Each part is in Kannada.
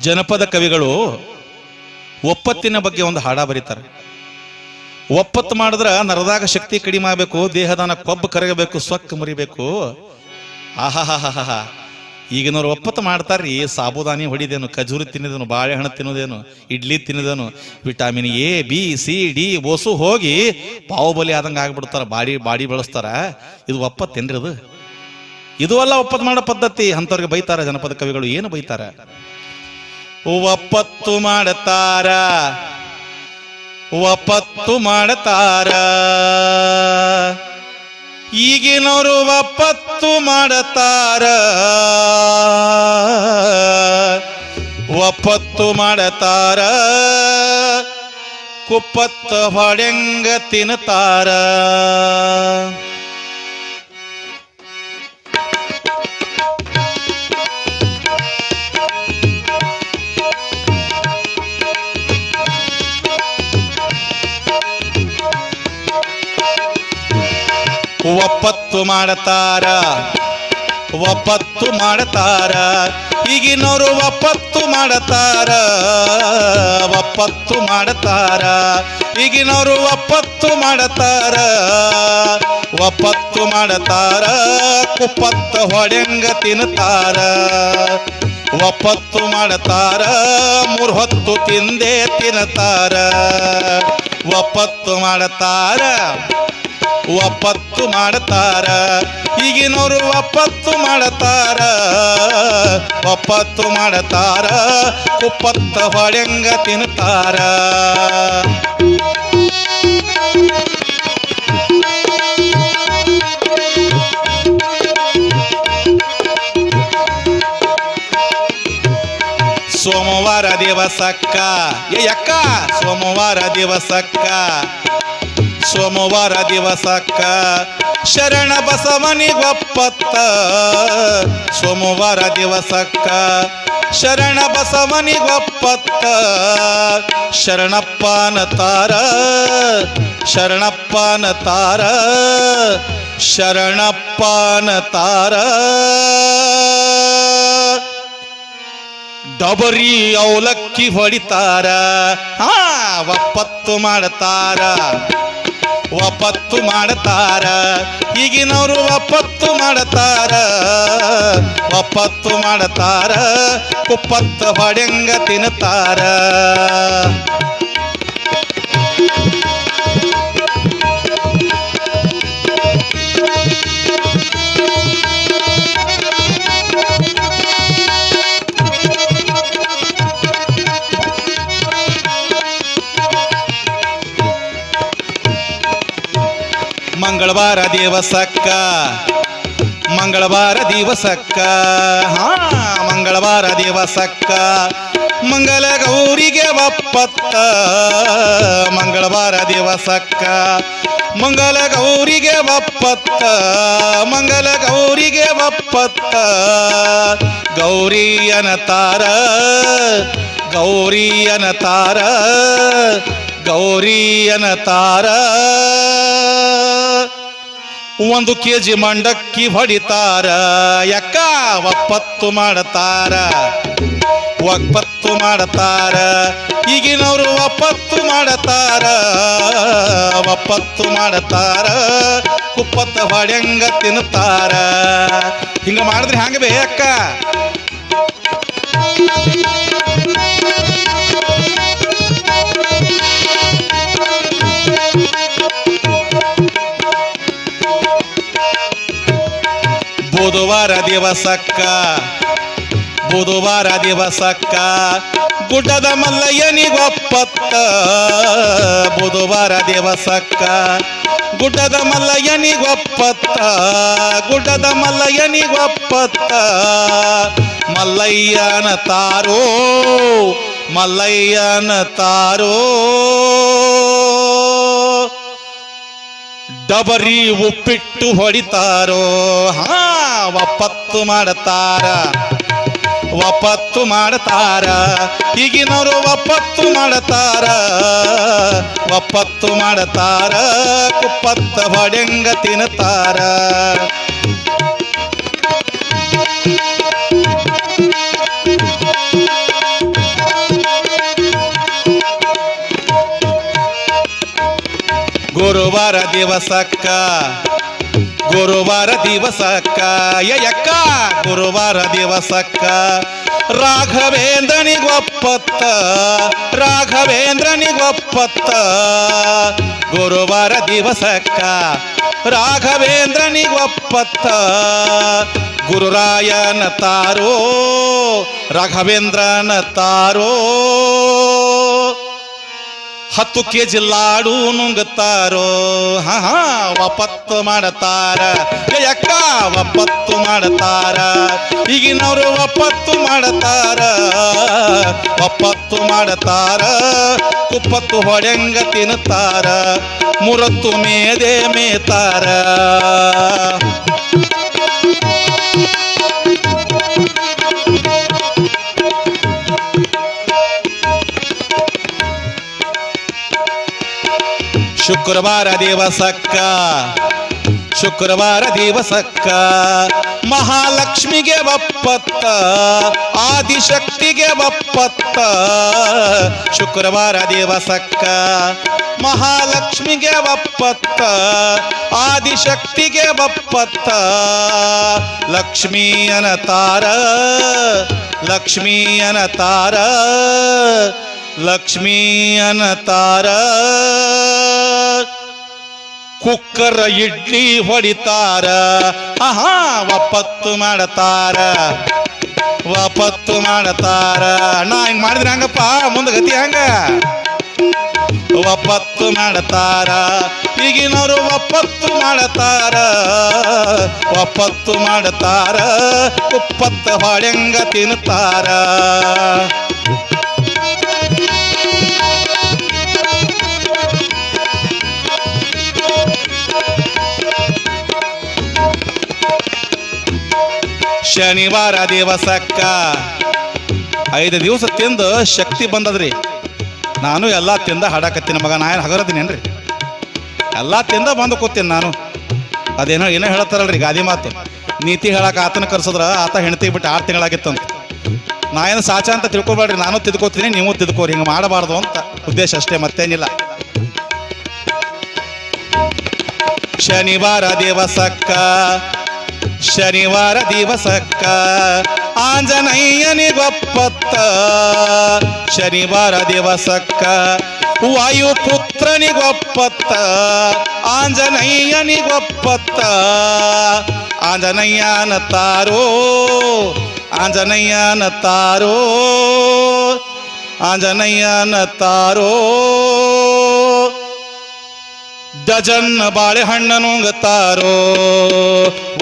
ಜನಪದ ಕವಿಗಳು ಒಪ್ಪತ್ತಿನ ಬಗ್ಗೆ ಒಂದು ಹಾಡ ಬರೀತಾರೆ. ಒಪ್ಪತ್ತು ಮಾಡಿದ್ರೆ ನರದಾಗ ಶಕ್ತಿ ಕಡಿಮೆ ಆಗಬೇಕು, ದೇಹದಾನ ಕೊಬ್ಬು ಕರಗಬೇಕು, ಸೊಕ್ಕ ಮುರಿಬೇಕು. ಆಹಾಹಾಹಾ, ಈಗಿನವ್ರು ಒಪ್ಪತ್ತು ಮಾಡ್ತಾರ್ರಿ. ಸಾಬುದಾನಿ ಹೊಡಿದೇನು, ಖಜೂರಿ ತಿನ್ನೋದೇನು, ಬಾಳೆಹಣ್ಣು ತಿನ್ನೋದೇನು, ಇಡ್ಲಿ ತಿನ್ನೋದೇನು, vitamin A B C D ಓಸು ಹೋಗಿ ಬಾಹುಬಲಿ ಆದಂಗೆ ಆಗ್ಬಿಡ್ತಾರ, ಬಾಡಿ ಬೆಳೆಸ್ತಾರ. ಇದು ಒಪ್ಪತ್ತೇನ್ರಿ? ಇದು ಅಲ್ಲ ಒಪ್ಪತ್ತು ಮಾಡೋ ಪದ್ಧತಿ. ಅಂಥವ್ರಿಗೆ ಬೈತಾರ ಜನಪದ ಕವಿಗಳು. ಏನು ಬೈತಾರ? ಒಪ್ಪತ್ತು ಮಾಡತಾರ, ಒಪ್ಪತ್ತು ಮಾಡತಾರ, ಈಗಿನವರು ಒಪ್ಪತ್ತು ಮಾಡತಾರ, ಒಪ್ಪತ್ತು ಮಾಡತಾರ, ಕುಪ್ಪತ್ತ ಹೊಡೆಂಗ ತಿನ್ನತಾರ. ಒಪ್ಪತ್ತು ಮಾಡತಾರ, ಒಪ್ಪತ್ತು ಮಾಡತಾರ, ಈಗಿನವರು ಒಪ್ಪತ್ತು ಮಾಡತಾರ, ಒಪ್ಪತ್ತು ಮಾಡತಾರ, ಈಗಿನವರು ಒಪ್ಪತ್ತು ಮಾಡತಾರ, ಒಪ್ಪತ್ತು ಮಾಡತಾರ, ಕುಪ್ಪತ್ತ ಹೊಡೆಂಗ ತಿನ್ನತಾರ. ಒಪ್ಪತ್ತು ಮಾಡತಾರ, 3 ಹೊತ್ತು ತಿಂದೇ ತಿನ್ನತಾರ. ಒಪ್ಪತ್ತು ಮಾಡತಾರ, ಒಪ್ಪತ್ತು ಮಾಡತಾರ, ಈಗಿನವರು ಒಪ್ಪತ್ತು ಮಾಡತಾರ, ಒಪ್ಪತ್ತು ಮಾಡತಾರ, ಕುಪ್ಪತ್ತ ಹೊಡೆಂಗ ತಿನ್ನತಾರ. ಸೋಮವಾರ ದಿವಸಕ್ಕ ಯಕ್ಕ, ಸೋಮವಾರ ದಿವಸಕ್ಕ, ಸೋಮವಾರ ದಿವಸಕ್ಕ ಶರಣ ಬಸವನಿಗೊಪ್ಪತ್ತ, ಸೋಮವಾರ ದಿವಸಕ್ಕ ಶರಣ ಬಸವನಿಗೊಪ್ಪತ್ತ, ಶರಣಪ್ಪನ ತಾರ, ಶರಣಪ್ಪನ ತಾರ, ಶರಣಪ್ಪನ ತಾರ. ಡಬರಿ ಅವಲಕ್ಕಿ ಹೊಡಿತಾರ, ಒಪ್ಪತ್ತು ಮಾಡತಾರ, ಒಪ್ಪತ್ತು ಮಾಡತಾರ, ಈಗಿನವರು ಒಪ್ಪತ್ತು ಮಾಡತಾರ, ಒಪ್ಪತ್ತು ಮಾಡತಾರ, ಕುಪ್ಪತ್ತ ಹೊಡೆಂಗ ತಿನ್ನತಾರ. ಮಂಗಳವಾರ ದಿವಸಕ್ಕ, ಮಂಗಳವಾರ ದಿವಸಕ್ಕ, ಮಂಗಳವಾರ ದಿವಸಕ್ಕ ಮಂಗಲ ಗೌರಿಗೆ ಒಪ್ಪತ್ತ, ಮಂಗಳವಾರ ದಿವಸಕ್ಕ ಮಂಗಲ ಗೌರಿಗೆ ಒಪ್ಪತ್ತ, ಮಂಗಲ ಗೌರಿಗೆ ಒಪ್ಪತ್ತ, ಗೌರಿಯನ ತಾರ, ಗೌರಿಯನ ತಾರ, ಗೌರಿಯನ ತಾರ. 1 ಕೆಜಿ ಮಂಡಕ್ಕಿ ಹೊಡಿತಾರ, ಯಕ್ಕ ಒಪ್ಪತ್ತು ಮಾಡತಾರ, ಒಪ್ಪತ್ತು ಮಾಡತಾರ, ಈಗಿನವರು ಒಪ್ಪತ್ತು ಮಾಡತಾರ, ಒಪ್ಪತ್ತು ಮಾಡತಾರ, ಕುಪ್ಪತ್ತ ಹೊಡೆಂಗ ತಿನ್ನತಾರ. ಹಿಂಗ ಮಾಡಿದ್ರೆ ಹ್ಯಾಂಗ ಬೇ ಅಕ್ಕ? ಬುಧವಾರ ದಿವಸಕ್ಕ, ಬುಧವಾರ ದಿವಸಕ್ಕ ಗುಡ್ಡದ ಮಲ್ಲಯ್ಯನಿಗೊಪ್ಪತ್ತ, ಬುಧವಾರ ದಿವಸಕ್ಕ ಗುಡ್ಡದ ಮಲ್ಲಯ್ಯನಿಗೊಪ್ಪತ್ತ, ಗುಡ್ಡದ ಮಲ್ಲಯ್ಯನಿಗೊಪ್ಪತ್ತ, ಮಲ್ಲಯ್ಯನ ತಾರೋ, ಮಲ್ಲಯ್ಯನ ತಾರೋ, ಡಬರಿ ಉಪ್ಪಿಟ್ಟು ಹೊಡಿತಾರೋ, ಒಪ್ಪತ್ತು ಮಾಡತಾರ, ಒಪ್ಪತ್ತು ಮಾಡತಾರ, ಈಗಿನವರು ಒಪ್ಪತ್ತು ಮಾಡತಾರ, ಒಪ್ಪತ್ತು ಮಾಡತಾರ, ಕುಪ್ಪತ್ತ ಹೊಡೆಂಗ ತಿನ್ನತಾರ. ಗುರುವಾರ ದಿವಸಕ್ಕ ಗುರುವಾರ ದಿವಸಕ್ಕ ಯಕ್ಕ ಗುರುವಾರ ದಿವಸಕ್ಕ ರಾಘವೇಂದ್ರನಿಗೊಪ್ಪತ್ತ ರಾಘವೇಂದ್ರನಿಗೊಪ್ಪತ್ತ ಗುರುವಾರ ದಿವಸಕ್ಕ ರಾಘವೇಂದ್ರನಿಗೊಪ್ಪತ್ತ ಗುರುರಾಯನ ತಾರೋ ರಾಘವೇಂದ್ರನ ತಾರೋ 10 kg ಲಾಡು ನುಂಗುತ್ತಾರೋ ಒಪ್ಪತ್ತು ಮಾಡತಾರ ಯಕ್ಕ ಒಪ್ಪತ್ತು ಮಾಡತಾರ ಈಗಿನವರು ಒಪ್ಪತ್ತು ಮಾಡತಾರ ಒಪ್ಪತ್ತು ಮಾಡತಾರ ಕುಪ್ಪತ್ತು ಹೊಡೆಂಗ ತಿನ್ನುತ್ತಾರ ಮುರತ್ತು ಮೇದೆ ಮೇತಾರ ಶುಕ್ರವಾರ ದಿವಸಕ್ಕ ಮಹಾಲಕ್ಷ್ಮಿಗೆ ಒಪ್ಪತ್ತ ಆದಿಶಕ್ತಿಗೆ ಒಪ್ಪತ್ತ ಶುಕ್ರವಾರ ದಿವಸಕ್ಕ ಮಹಾಲಕ್ಷ್ಮಿಗೆ ಒಪ್ಪತ್ತ ಆದಿಶಕ್ತಿಗೆ ಒಪ್ಪತ್ತ ಲಕ್ಷ್ಮೀಯನ ತಾರ ಲಕ್ಷ್ಮೀಯನ ತಾರ ಲಕ್ಷ್ಮೀಯನ ತಾರ ಕುಕ್ಕರ್ ಇಡ್ಲಿ ಹೊಡಿತಾರ ಒಪ್ಪತ್ತು ಮಾಡತಾರ ಒಪ್ಪತ್ತು ಮಾಡತಾರ ನಾ ಹಿಂಗ್ ಮಾಡಿದ್ರೆ ಹಂಗಪ್ಪ ಮುಂದೆ ಗತಿ ಹಂಗ ಒಪ್ಪತ್ತು ಮಾಡತಾರ ಈಗಿನವರು ಒಪ್ಪತ್ತು ಮಾಡತಾರ ಒಪ್ಪತ್ತು ಮಾಡತಾರ ಕುಪ್ಪತ್ತು ಹೊಡೆಂಗ ತಿನ್ನುತ್ತಾರ ಶನಿವಾರ ದಿವಸಕ್ಕ 5 ದಿವಸ ತಿಂದು ಶಕ್ತಿ ಬಂದದ್ರಿ ನಾನು ಎಲ್ಲ ತಿಂದ ಹಾಡಕತ್ತೀನಿ ಮಗ ನಾ ಏನು ಹಗರದೀನೇನ್ರಿ ಎಲ್ಲ ತಿಂದ ಬಂದು ಕೂತೀನಿ ನಾನು ಅದೇನೋ ಏನೋ ಹೇಳ್ತಾರಲ್ರಿ ಗಾದಿ ಮಾತು ನೀತಿ ಹೇಳಕ್ಕೆ ಆತನ ಕರ್ಸಿದ್ರ ಆತ ಹೆಣ್ತಿ ಬಿಟ್ಟು 6 ತಿಂಗಳಾಗಿತ್ತಂತ ನಾ ಏನು ಸಾಚ ಅಂತ ತಿಳ್ಕೊಬೇಡ್ರಿ ನಾನು ತಿದ್ಕೋತೀನಿ ನೀವು ತಿದ್ಕೋರಿ ಹಿಂಗೆ ಮಾಡಬಾರ್ದು ಅಂತ ಉದ್ದೇಶ ಅಷ್ಟೇ ಮತ್ತೇನಿಲ್ಲ ಶನಿವಾರ ದಿವಸಕ್ಕ ಆಂಜನೇಯನಿಗೊಪ್ಪತ್ತ ಶನಿವಾರ ದಿವಸಕ್ಕ ವಾಯುಪುತ್ರನಿಗೊಪ್ಪತ್ತ ಆಂಜನೇಯನಿಗೊಪ್ಪತ್ತ ಆಂಜನೇಯನ ತಾರೋ ಆಂಜನೇಯನ ತಾರೋ ಆಂಜನೇಯನ ತಾರೋ ಡಜನ್ ಬಾಳೆಹಣ್ಣ ನುಂಗುತ್ತಾರೋ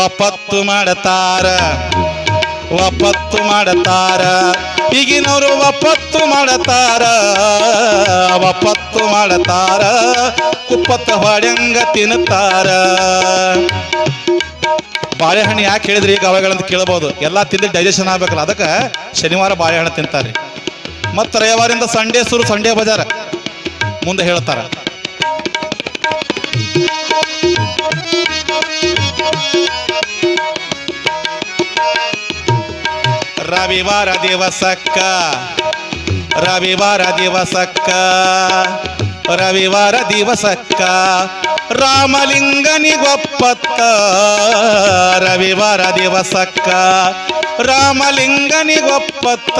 ಒಪ್ಪತ್ತು ಮಾಡತಾರ ಒಪ್ಪತ್ತು ಮಾಡತಾರ ಈಗಿನವರು ಒಪ್ಪತ್ತು ಮಾಡತಾರ ಒಪ್ಪತ್ತು ಮಾಡತಾರ ಕುಪ್ಪತ್ತು ಹೊಡೆಂಗ ತಿನ್ನುತ್ತಾರ ಬಾಳೆಹಣ್ಣು ಯಾಕೆ ಹೇಳಿದ್ರಿ ಈಗ ಅವಾಗಳಂತ ಕೇಳ್ಬೋದು ಎಲ್ಲ ತಿಂದು ಡೈಜೆಷನ್ ಆಗ್ಬೇಕಲ್ಲ ಅದಕ್ಕೆ ಶನಿವಾರ ಬಾಳೆಹಣ್ಣು ತಿಂತಾರೆ ಮತ್ತು ರವಿವಾರಿಂದ ಸಂಡೇ ಬಜಾರ ಮುಂದೆ ಹೇಳ್ತಾರ ರವಿವಾರ ದಿವಸಕ್ಕ ರಾಮಲಿಂಗನಿಗೊಪ್ಪತ್ತ ರವಿವಾರ ದಿವಸಕ್ಕ ರಾಮಲಿಂಗನಿಗೊಪ್ಪತ್ತ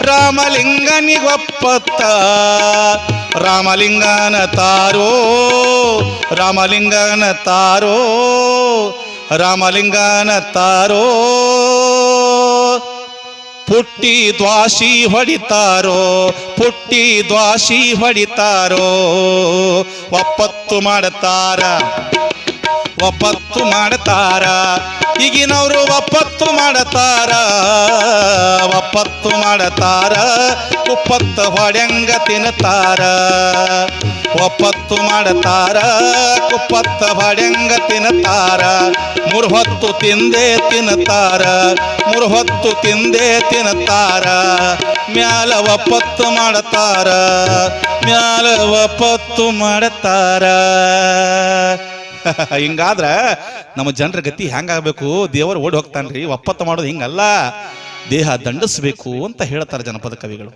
ರಾಮಲಿಂಗನಿಗೊಪ್ಪತ್ತ ರಾಮಲಿಂಗನ ತಾರೋ ರಾಮಲಿಂಗನ ತಾರೋ ರಾಮಲಿಂಗನ ತಾರೋ ಪುಟ್ಟಿ ದ್ವಾಸಿ ಹೊಡಿತಾರೋ ಒಪ್ಪತ್ತು ಮಾಡತಾರ ಈಗಿನವರು ಒಪ್ಪತ್ತು ಮಾಡತಾರ ಕುಪ್ಪತ್ತು ಹೊಡೆಂಗ ತಿನ್ನುತ್ತಾರ ಒಪ್ಪತ್ತು ಮಾಡತಾರ ಕುಪ್ಪತ್ತು ಹೊಡೆಂಗ ತಿನ್ನುತ್ತಾರ 3 ಹೊತ್ತು ತಿಂದೇ ತಿನ್ನುತ್ತಾರ 3 ಹೊತ್ತು ತಿಂದೇ ತಿನ್ನುತ್ತಾರ ಮ್ಯಾಲ ಒಪ್ಪತ್ತು ಮಾಡತಾರ ಹಿಂಗಾದ್ರ ನಮ್ಮ ಜನರ ಗತಿ ಹೆಂಗಾಗಬೇಕು ದೇವರು ಓಡಿ ಹೋಗ್ತಾನ್ರಿ ಒಪ್ಪತ್ತು ಮಾಡೋದು ಹಿಂಗಲ್ಲ ದೇಹ ದಂಡಿಸ್ಬೇಕು ಅಂತ ಹೇಳ್ತಾರೆ ಜನಪದ ಕವಿಗಳು.